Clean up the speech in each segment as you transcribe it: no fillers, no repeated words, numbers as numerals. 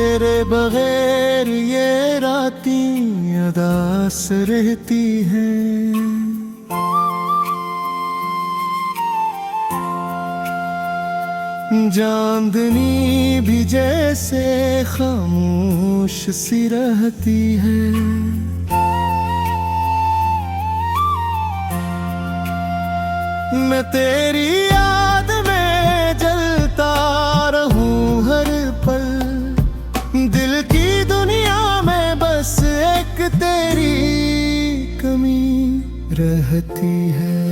तेरे बगैर ये रातें उदास रहती हैं। चांदनी भी जैसे खामोश सी रहती है। मैं तेरी याद में जलता रहूं हर पल, दिल की दुनिया में बस एक तेरी कमी रहती है।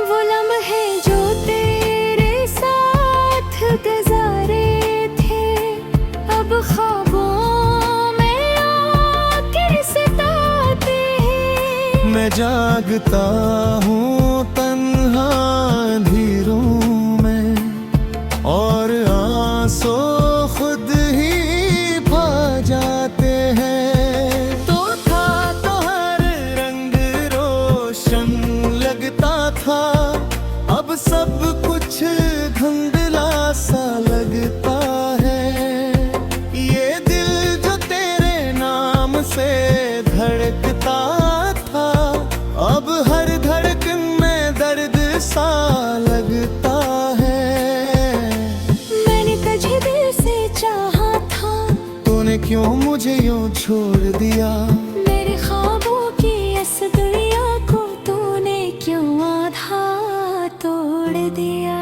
वो लम्हे जो तेरे साथ गुजारे थे, अब ख्वाबों में आकर सताते हैं। मैं जागता हूँ तन्हा अंधेरों में, और आंसू खुद ही भा जाते हैं। तो था तो हर रंग रोशन लगता था, अब सब कुछ धुंधला सा लगता है। ये दिल जो तेरे नाम से धड़कता था, अब हर धड़कन में दर्द सा लगता है। मैंने तुझे दिल से चाहा था, तूने क्यों मुझे यूं छोड़ दिया। मेरे ख्वाबों की इस दुनिया को तूने क्यों आधा तोड़ दिया।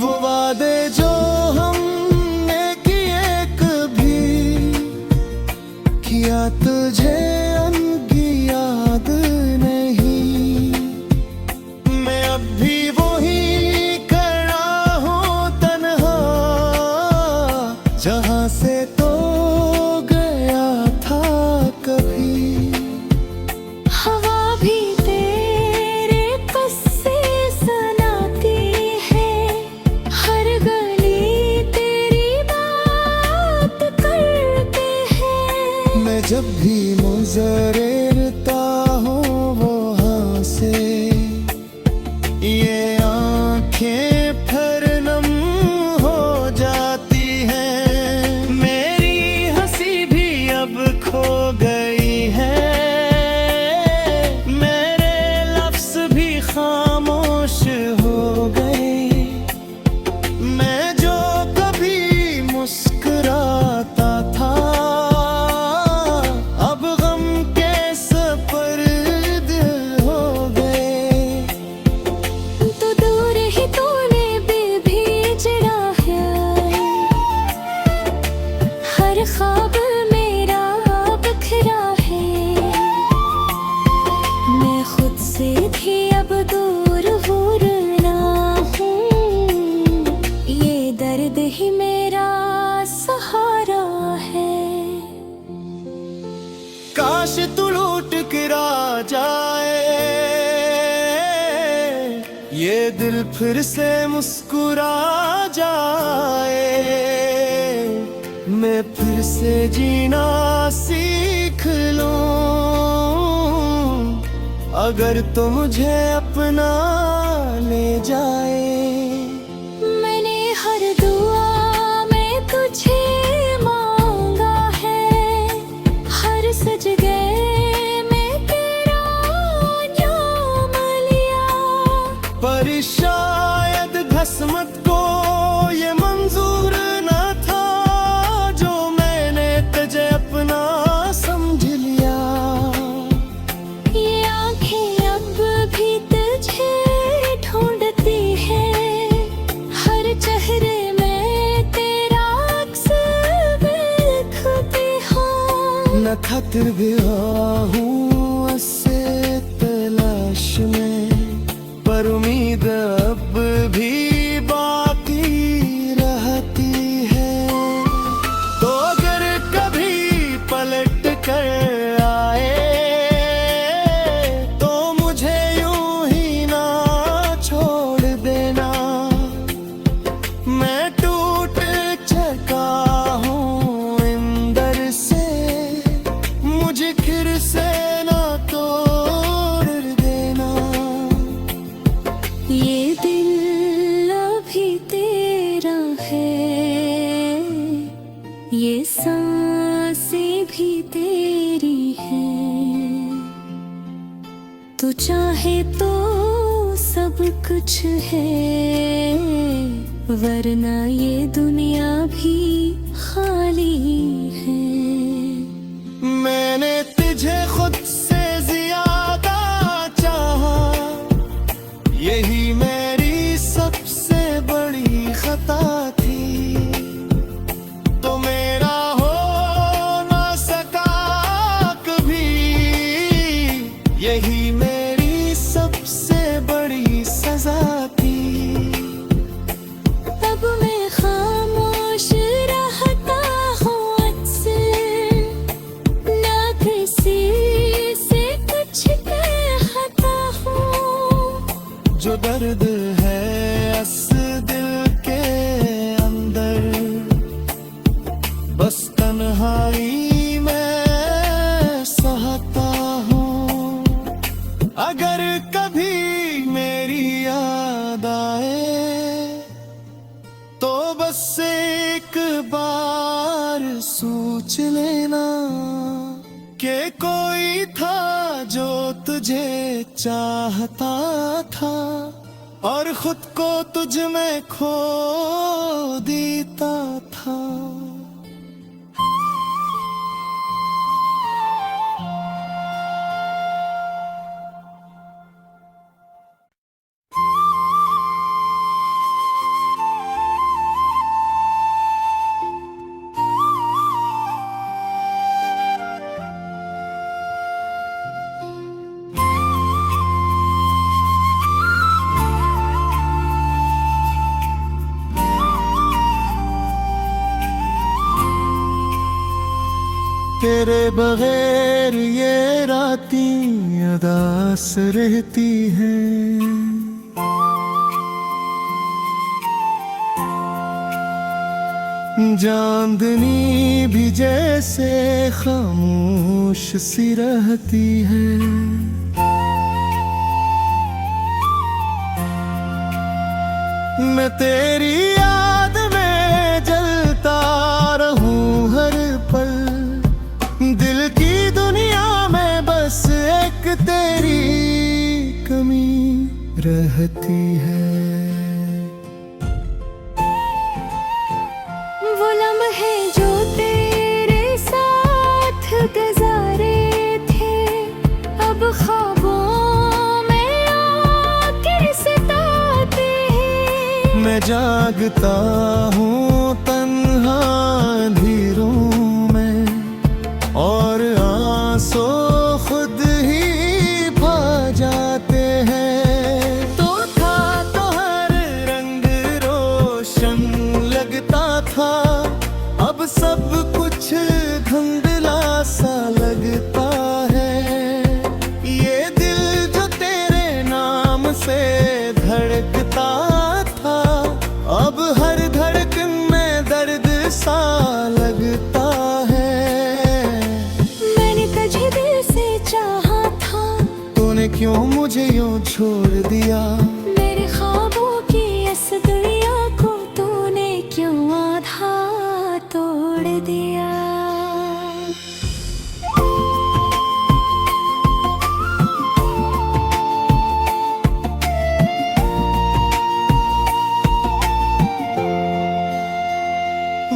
वो वादे जो हमने किए कभी, किया तुझे उनकी याद नहीं। मैं अब भी वही खड़ा हूँ तन्हा, जहाँ से तो गया था कभी। हवा भी तेरे किस्से सुनाती है, हर गली तेरी बात करते हैं। मैं जब भी गुजरता हूँ वहाँ से, ये आँखें फिर नम हो जाती हैं। मेरी हंसी भी अब खो गई है, मेरे लफ्ज़ भी खामोश हो गए। मैं जो कभी मुस्कुराता था, अब गम के सपर्द हो गए। तो दूर ही तूने दिल भेजना है, हर ख्वाब मेरा बिखरा है। मैं खुद से भी अब दूर हो रहा हूँ, ये दर्द ही मेरा सहारा है। काश तू लौट कर आ जाए, ये दिल फिर से मुस्कुरा जाए। मैं फिर से जीना सीख लूं, अगर तू मुझे अपना ले जाए। मैंने हर दुआ में तुझे मांगा है, हर सजदे में तेरा नाम लिया। पर शायद किस्मत को ये मंजूर न था, जो मैंने तुझे अपना समझ लिया। ये आँखें अब भी तुझे ढूंढती हैं, हर चेहरे में तेरा अक्स देखती हूँ। न खतर भी हूँ उससे तलाश में, पर उम्मीद अब भी बाकी रहती है। तो अगर कभी पलट कर आए, तो मुझे यूं ही ना छोड़ देना। मैं टूट चुका हूँ तू चाहे तो सब कुछ है, वरना ये दुनिया भी खाली है। मैंने तुझे खुद से ज्यादा चाहा, यही मेरी सबसे बड़ी खता थी। तो मेरा हो ना सका कभी, यही मेरी सबसे बड़ी सजा थी। तब मैं खामोश रहता हूँ अक्सर, ना किसी से कुछ कहता हूँ। जो दर्द है इस दिल के अंदर, बस तन्हाई में सहता हूँ। अगर कभी मेरी याद आए तो बस एक बार सोच लेना कि कोई था जो तुझे चाहता था, और खुद को तुझ में खो देता था। तेरे बगैर ये रातें उदास रहती हैं। चांदनी भी जैसे खामोश सी रहती है। मैं तेरी याद में जलता रहूं हर पल, दिल की दुनिया में बस एक तेरी कमी रहती है। वो लम्हे जो तेरे साथ गुजारे थे, अब ख्वाबों में आके सताते हैं। मैं जागता हूँ तन्हा अंधेरों में, और आंसू खुद ही भा जाते हैं। तो था तो हर रंग रोशन लगता था, अब सब कुछ धुंधला सा लगता है। ये दिल जो तेरे नाम से धड़कता था, अब हर धड़कन में दर्द सा लगता है। मैंने तुझे दिल से चाहा था, तूने क्यों मुझे यूं छोड़ दिया। मेरे ख्वाबों की इस दुनिया को तूने क्यों आधा तोड़ दिया।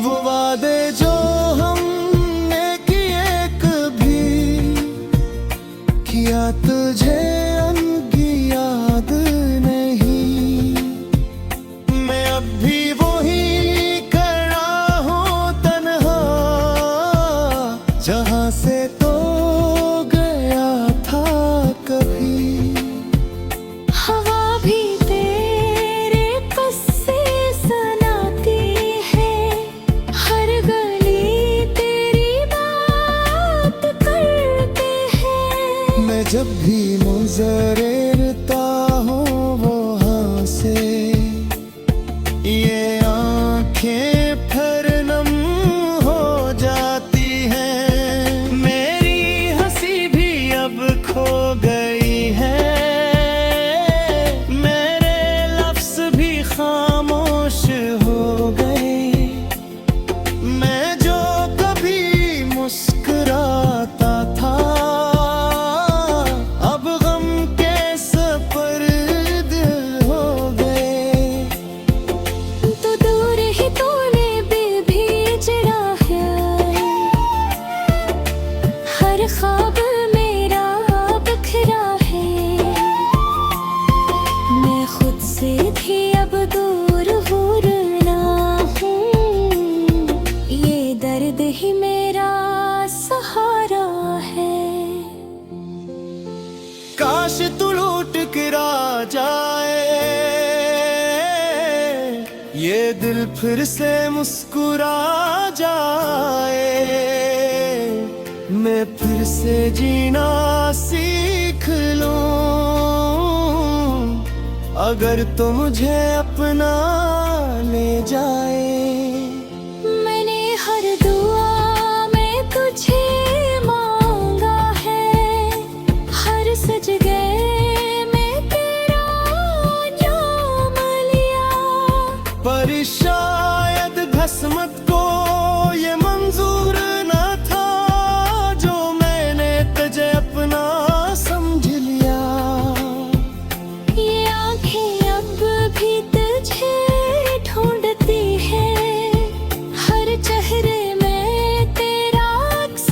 वो वादे जो हमने किए कभी, किया तुझे उनकी याद नहीं। मैं अब भी वही खड़ा हूँ तन्हा, जहाँ से तो गया था कभी। हवा भी तेरे किस्से सुनाती है, हर गली तेरी बात करते हैं। मैं जब भी गुजरता हूँ वहाँ से, ये आँखें फिर नम हो जाती हैं। मेरी हंसी भी अब खो गई है, मेरे लफ्ज़ भी खामोश हो गए। मैं जो कभी मुस्कुराता था, अब गम के काश तू लौट कर आ जाए, ये दिल फिर से मुस्कुरा जाए, मैं फिर से जीना सीख लूं, अगर तू मुझे अपना ले जाए। मैंने हर दुआ में तुझे मांगा है, हर सजदे में तेरा नाम लिया, पर शायद किस्मत को ये मंजूर न था, जो मैंने तुझे अपना समझ लिया। ये आंखें अब भी तुझे ढूंढती हैं, हर चेहरे में तेरा अक्स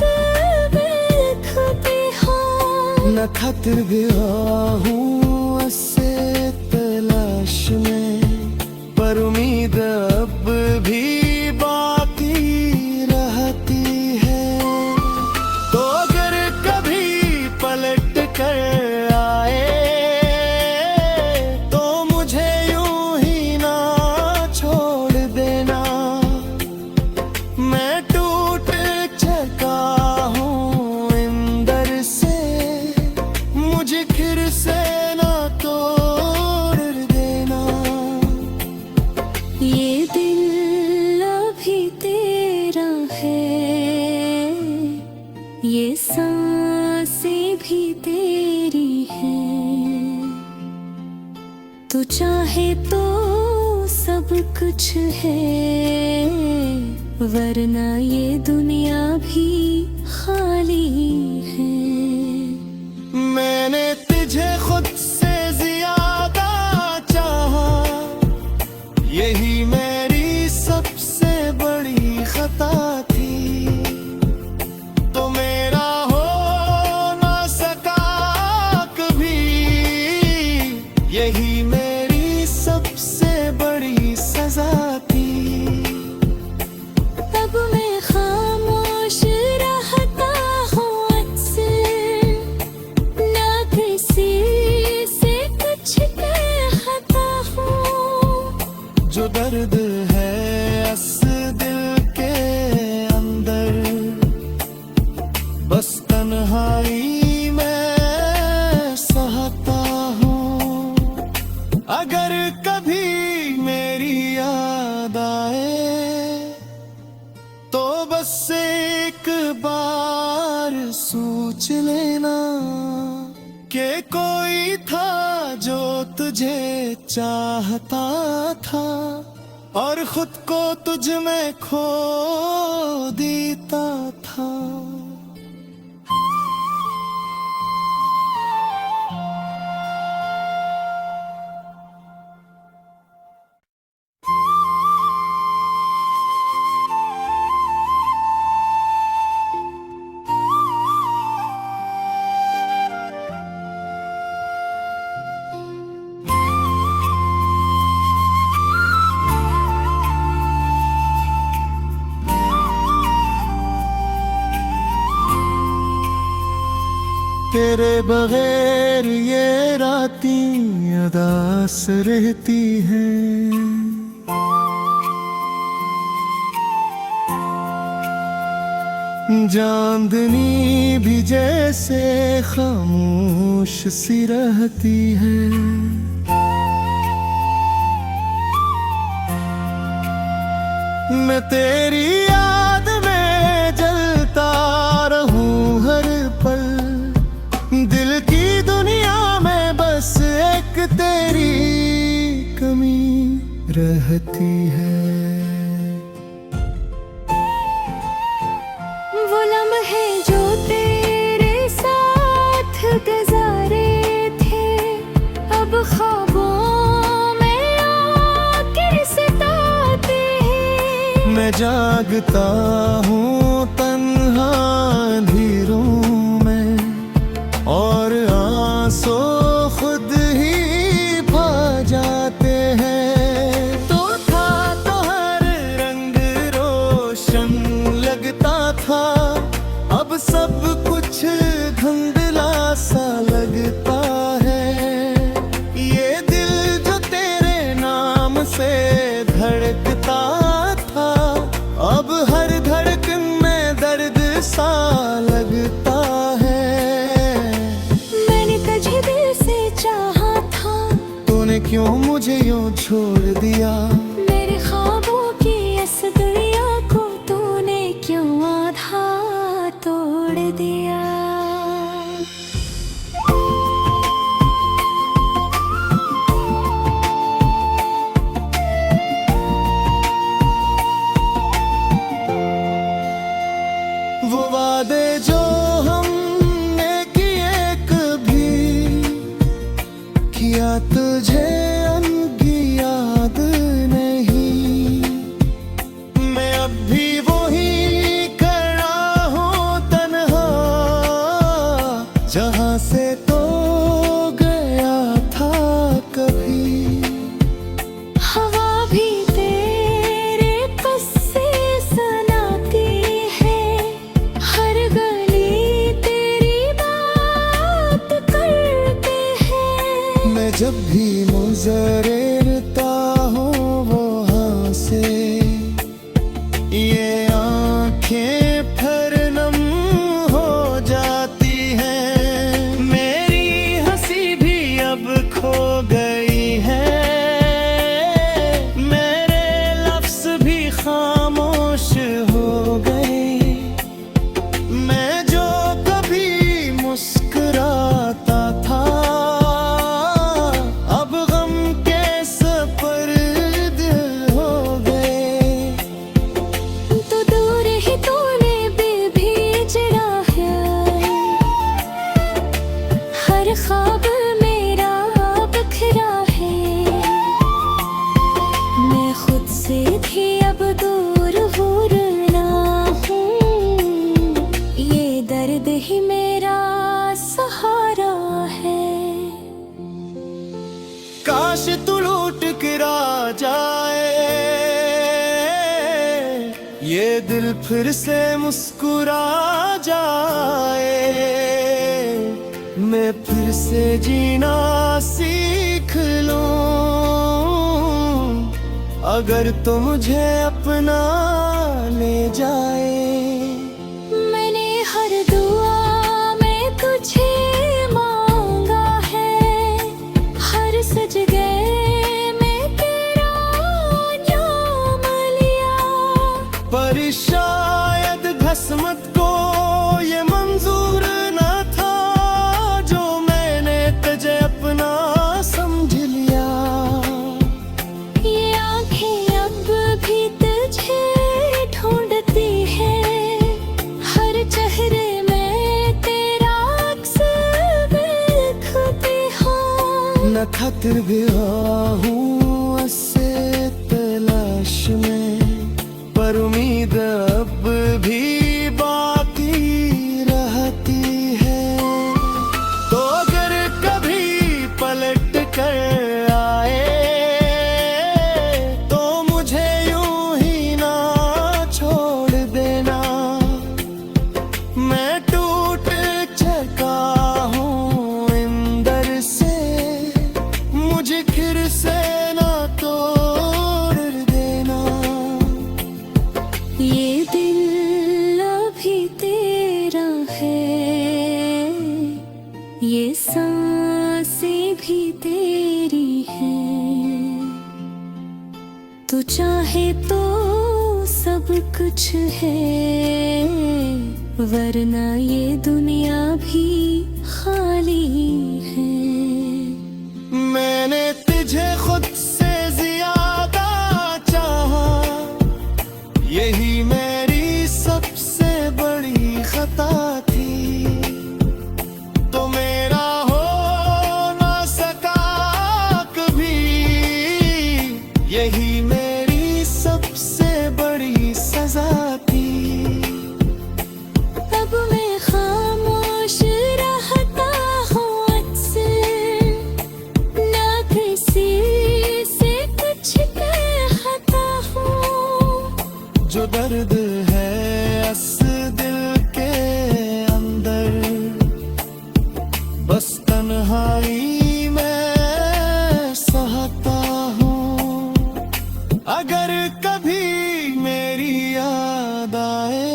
देखती हूँ। न खातिर भी हूँ उससे तलाश में, पर उम्मीद अब भी बाकी रहती है। तो अगर कभी पलट कर आए, तो मुझे यूं ही ना छोड़ देना, मैं टूट चुका हूँ अंदर से, मुझे फिर से ना तोड़ देना। ये दिल अभी तेरा है, ये सांसें भी तेरी हैं, तू चाहे तो सब कुछ है, वरना ये दुनिया भी खाली है। मैंने तुझे खुद से ज्यादा चाहा, यही मेरी सबसे बड़ी खता थी, तो मेरा हो ना सका कभी, यही मेरी सबसे बड़ी सजा थी। अब मैं खामोश रहता हूँ अक्सर, ना किसी से कुछ कहता हूँ, जो दर्द है इस दिल के अंदर, बस तन्हाई में सहता हूँ। अगर कभी मेरी याद आए, तो बस एक बार सोच लेना, कि कोई था जो तुझे चाहता था, और खुद को तुझ में खो देता था। तेरे बगैर ये रातें उदास रहती हैं, चांदनी भी जैसे खामोश सी रहती है। मैं तेरी याद में जलता रहूं हर पल, दिल की दुनिया में बस एक तेरी कमी रहती है। वो लम्हे जो तेरे साथ गुजारे थे, अब ख्वाबों में आकर सताते हैं। मैं जागता हूँ तन्हा अंधेरों में, और आंसू खुद ही भा जाते हैं। तो था तो हर रंग रोशन लगता था, अब सब कुछ धुंधला सा लगता सच दिल से चाहा था, तूने क्यों मुझे यूं छोड़ दिया। मेरे ख्वाबों की इस दुनिया को तूने क्यों आधा तोड़ दिया। वो वादे जो हमने किए कभी, किया तुझे उनकी याद नहीं। मैं अब भी वही खड़ा हूँ तन्हा, जहाँ से तो गया था कभी। हवा भी तेरे किस्से सुनाती है, हर गली तेरी बात करते हैं। मैं जब भी गुजरता हूँ वहाँ से, ये आँखें फिर नम हो जाती हैं। मेरी हंसी भी अब खो गई है, मेरे लफ्ज़ भी खामोश हो गए। मैं जो कभी मुस्कुराता था, अब गम के सपर्द हो गए। तो दूर ही तूने दिल भी जड़ा है, हर ख्वाब मेरा बिखरा है। मैं खुद से भी अब दूर ना हूँ, ये दर्द ही मेरा सहारा है। काश तू लौट कर आ जाए, ये दिल फिर से मुस्कुरा जाए। मैं फिर से जीना सीख लूं, अगर तू मुझे अपना ले जाए। मैंने हर दुआ में तुझे मांगा है, हर सजदे में तेरा नाम लिया। पर शायद किस्मत को ये मंजूर न था, जो मैंने तुझे अपना समझ लिया। ये आंखें अब भी तुझे ढूंढती हैं, हर चेहरे में तेरा अक्स देखती हूँ। न खतर भी हूँ उससे तलाश में, पर उम्मीद अब भी बाकी रहती है। तो अगर कभी पलट कर आए, तो मुझे यूं ही ना छोड़ देना। मैं टूट चुका हूँ अंदर से, मुझे फिर से ना तोड़ देना। ये दिल अभी तेरा है, ये सांसें भी तेरी हैं। तू चाहे तो सब कुछ है, वरना ये दुनिया भी खाली है। मैंने तुझे खुद से ज्यादा चाहा, यही मेरी सबसे बड़ी खता थी। तो मेरा हो ना सका कभी, यही मेरी सबसे बड़ी सजा थी। अब मैं खामोश रहता हूँ अक्सर, ना किसी से कुछ कहता हूँ। जो दर्द है इस दिल के अंदर, बस तन्हाई में सहता हूँ। अगर कभी मेरी याद आए,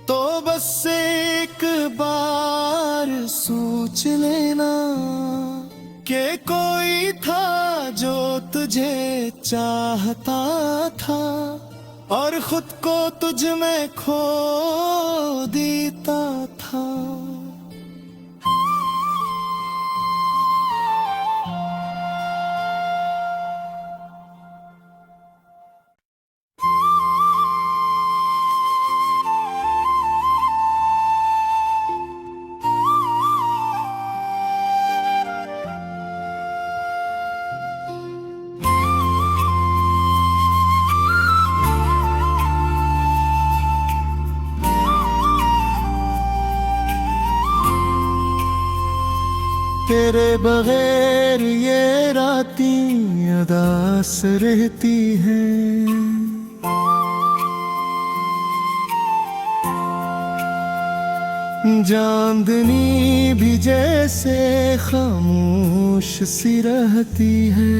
तो बस एक बार सोच सोच लेना कि कोई था जो तुझे चाहता था और खुद को तुझ में खो देता था। तेरे बगैर ये रातें उदास रहती हैं, चांदनी भी जैसे खामोश सी रहती है।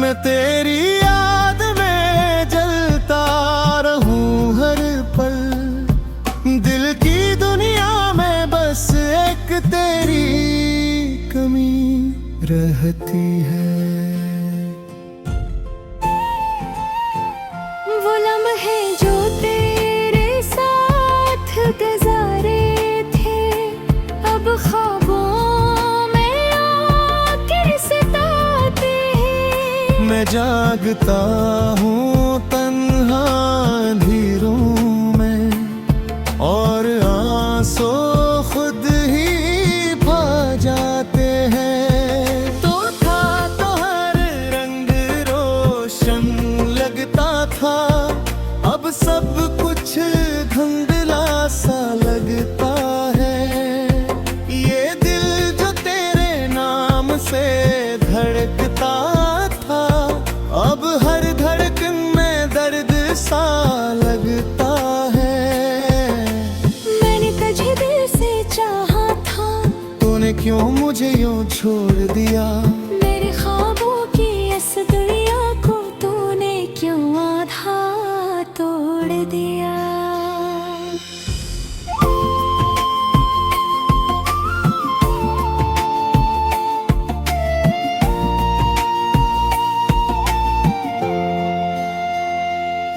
मैं तेरी याद में जलता रहूं हर पल, दिल की दुनिया में बस एक तेरी कमी रहती है। वो लम्हे जो तेरे साथ गुजारे थे अब ख्वाबों में आके सताते हैं। मैं जागता हूँ तन्हा अंधेरों में और आंसू खुद ही भा जाते हैं। तो था तो हर रंग रोशन लगता था, अब सब कुछ धुंधला सा लगता है। ये दिल जो तेरे नाम से धड़कता था, अब हर धड़कन में दर्द सा लगता है। मैंने तुझे दिल से चाहा था, तूने क्यों मुझे यूं छोड़ दिया। मेरे ख्वाबों की इस दुनिया को तूने क्यों आधा तोड़ दिया।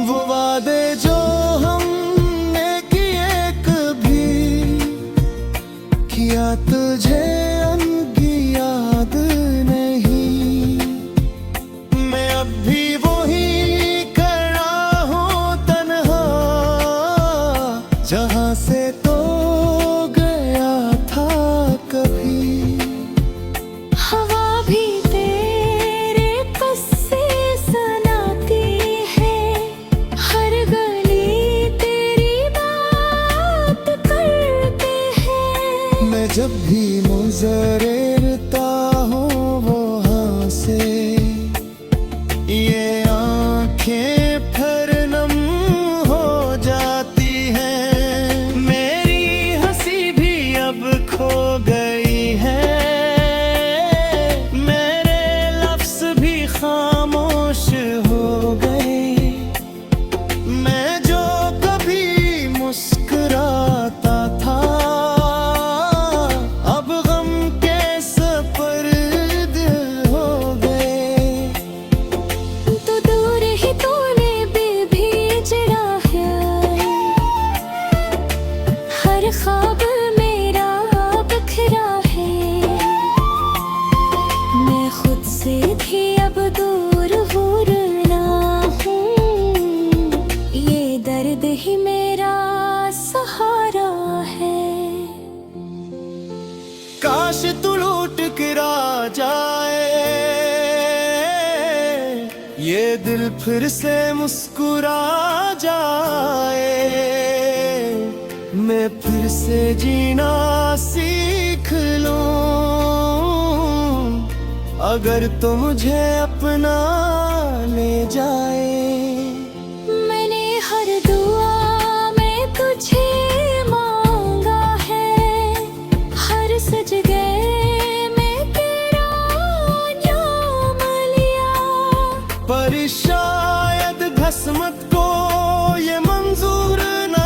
वो वादे जो हमने किए कभी, किया तुझे उनकी याद नहीं। मैं अब भी वही खड़ा हूँ तन्हा, जहाँ से तो गया था कभी। हवा भी तेरे किस्से सुनाती है, हर गली तेरी बात करते हैं। मैं जब भी गुजरता हूँ वहाँ से, ये आँखें फिर नम हो जाती हैं। मेरी हंसी भी अब खो गई है, मेरे लफ्ज़ भी खामोश हो गए। मैं जो कभी मुस्कुराता था, अब गम के सपर्द हो गए। तो दूर ही तूने दिल भी जड़ा है, हर ख्वाब मेरा बिखरा है। मैं खुद से भी अब दूर ना हूँ, ये दर्द ही मेरा सहारा है। काश तू लौट कर आ जाए, ये दिल फिर से मुस्कुरा जाए। मैं फिर से जीना सीख लूं, अगर तू मुझे अपना ले जाए। मैंने हर दुआ में तुझे मांगा है, हर सजदे में तेरा नाम लिया। पर शायद किस्मत को ये मंजूर ना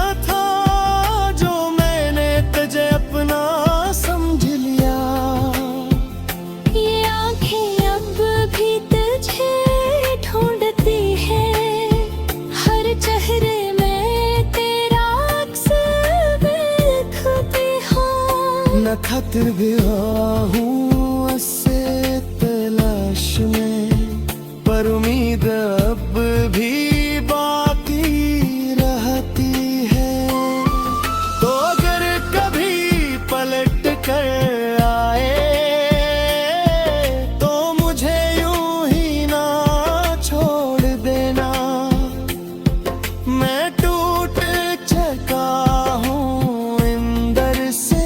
न खतर भी हूँ उससे तलाश में, पर उम्मीद अब भी बाकी रहती है। तो अगर कभी पलट कर आए तो मुझे यूं ही ना छोड़ देना। मैं टूट चुका हूँ अंदर से,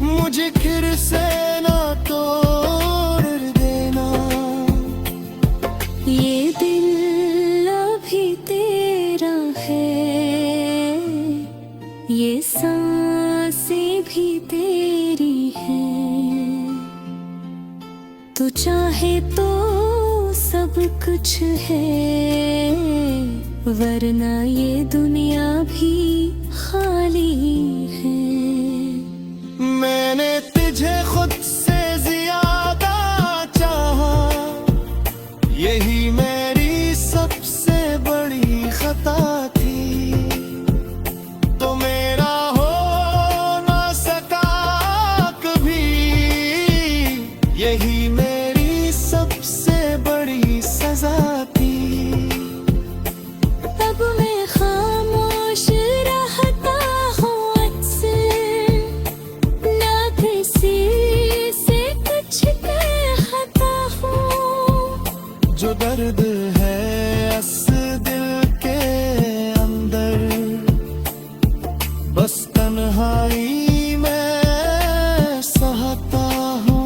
मुझे फिर से ना तोड़ देना। ये दिल अभी तेरा है, ये सांसें भी तेरी हैं। तू चाहे तो सब कुछ है, वरना ये दुनिया भी खाली है। मैंने तुझे खुद से ज्यादा चाहा, यही मेरी सबसे बड़ी खता थी। तो मेरा हो ना सका कभी, यही मेरी सबसे बड़ी सजा थी। अब मैं खामोश रहता हूँ अक्सर, ना किसी से कुछ कहता हूँ। जो दर्द है इस दिल के अंदर, बस तन्हाई में सहता हूँ।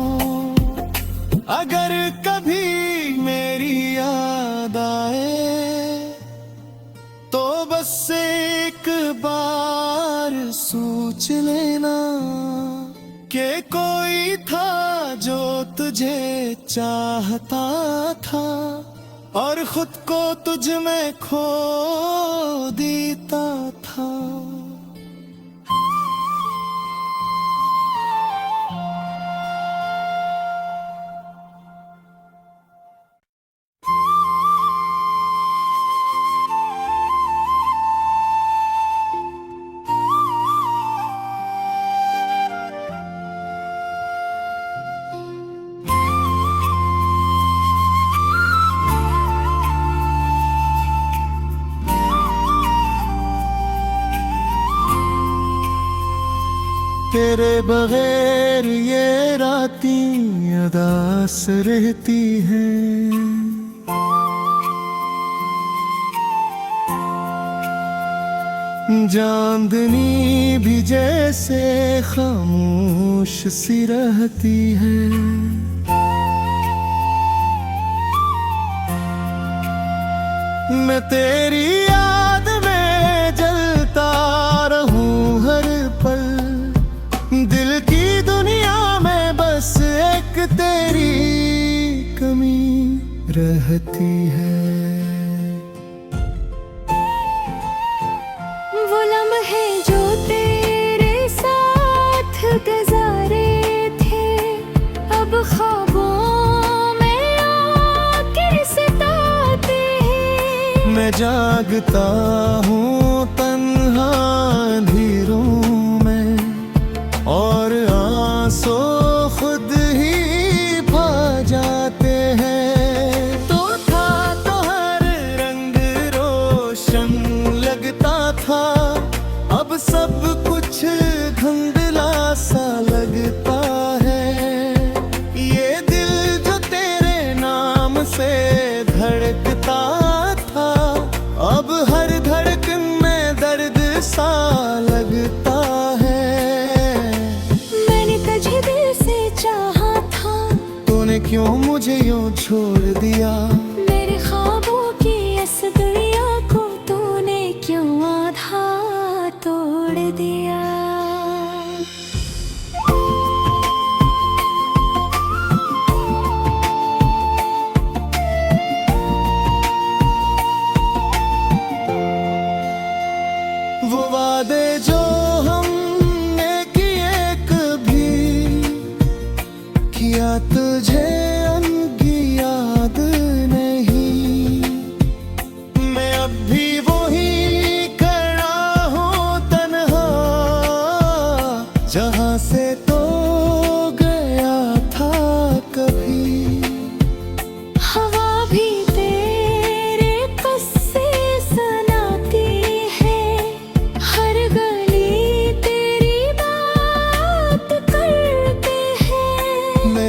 अगर कभी मेरी याद आए तो बस एक बार सोच लेना कि कोई था जो तुझे चाहता था, और खुद को तुझ में खो देता था। तेरे बगैर ये रातें उदास रहती हैं। चांदनी भी जैसे खामोश सी रहती है। मैं तेरी याद में जलता रहूं हर पल, दिल की दुनिया में बस एक तेरी कमी रहती है। वो लम्हे जो तेरे साथ गुजारे थे, अब ख्वाबों में आके सताते हैं। मैं जागता हूँ तन्हा अंधेरों में, और आंसू खुद ही भा जाते हैं। तो था तो हर रंग रोशन लगता था, अब सब कुछ धुंधला सा लगता है। ये दिल जो तेरे नाम से धड़कता था, अब हर धड़कन में दर्द सा लगता है। मैंने तुझे दिल से चाहा था, तूने क्यों मुझे यूं छोड़ दिया। मेरे ख्वाबों की इस दुनिया को तूने क्यों आधा तोड़ दिया। वो वादे जो हमने किए कभी, किया तुझे उनकी याद नहीं। मैं अब भी वही खड़ा हूँ तन्हा, जहाँ से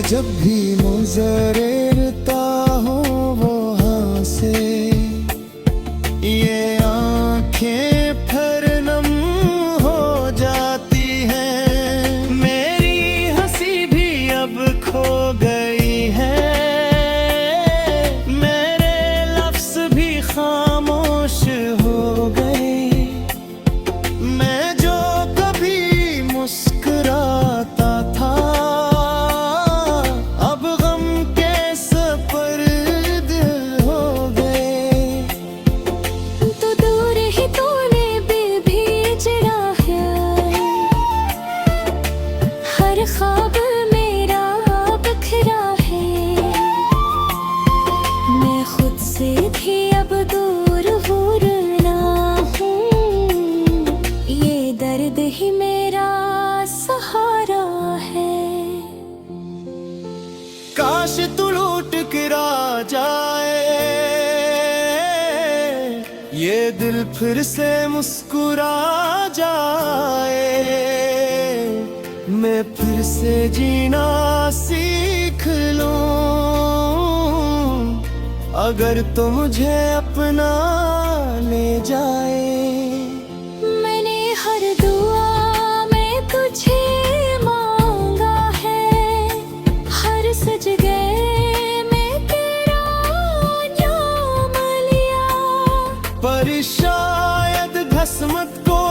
जब भी गुजरता हूँ वहाँ से, ये आंखें फिर नम हो जाती हैं। मेरी हंसी भी अब खो गई है, मेरे लफ्ज भी खामोश हो गए। मैं जो कभी मुस्कुराता था, अब गम के सपर्द हो गए। तो दूर ही तूने दिल भेजना है, हर ख्वाब मेरा बिखरा है। मैं खुद से भी अब दूर ना हूँ, ये दर्द ही मेरा सहारा है। काश तू लौट कर आ जाए, ये दिल फिर से मुस्कुरा जाए। मैं फिर से जीना सीख लूं, अगर तो मुझे अपना ले जाए। मैंने हर दुआ में तुझे मांगा है, हर सजदे में तेरा नाम लिया। पर शायद किस्मत को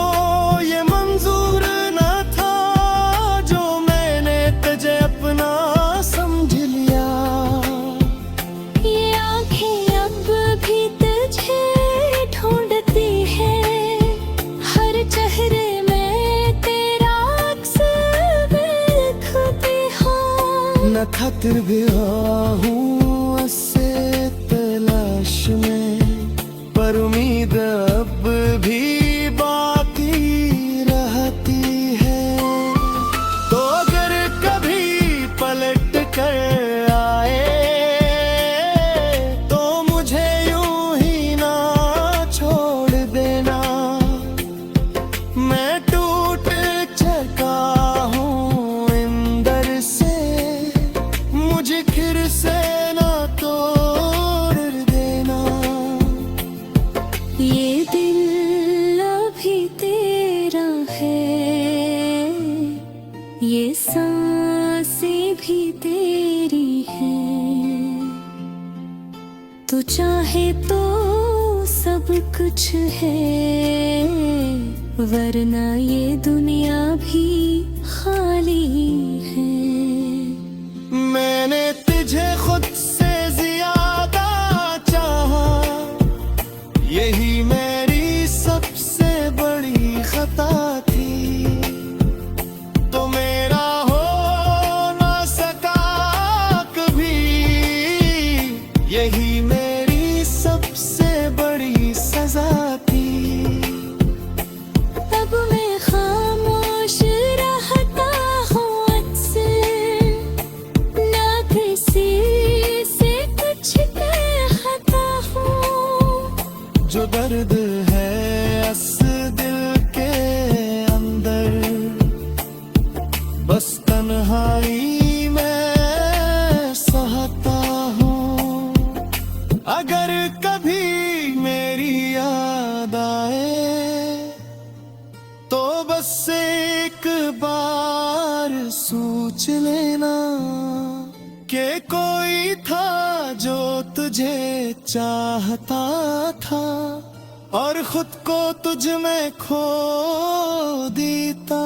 ये मंजूर न था, जो मैंने तुझे अपना समझ लिया। ये आंखें अब भी तुझे ढूंढती हैं, हर चेहरे में तेरा अक्स देखती हूँ। न खतर भी हूँ उससे तलाश में, पर उम्मीद अब भी बाकी रहती है। तो अगर कभी पलट कर आए, तो मुझे यूं ही ना छोड़ देना। मैं टूट चुका हूँ अंदर से, मुझे फिर से ना तोड़ देना। ये दिल अभी तेरा है, ये सांसें भी तेरी हैं। तू चाहे तो सब कुछ है, वरना ये दुनिया भी खाली है। मैंने तुझे खुद से ज्यादा चाहा, यही मेरी सबसे बड़ी खता थी। तो मेरा हो ना सका कभी, यही मेरी सबसे बड़ी सजा थी। अब मैं खामोश रहता हूँ अक्सर, ना किसी से कुछ कहता हूँ। जो दर्द है इस दिल के अंदर, बस तन्हाई में सहता हूँ। अगर कभी मेरी याद आए, तो बस एक बार सोच लेना कि कोई था जो तुझे चाहता था, और खुद को तुझ में खो देता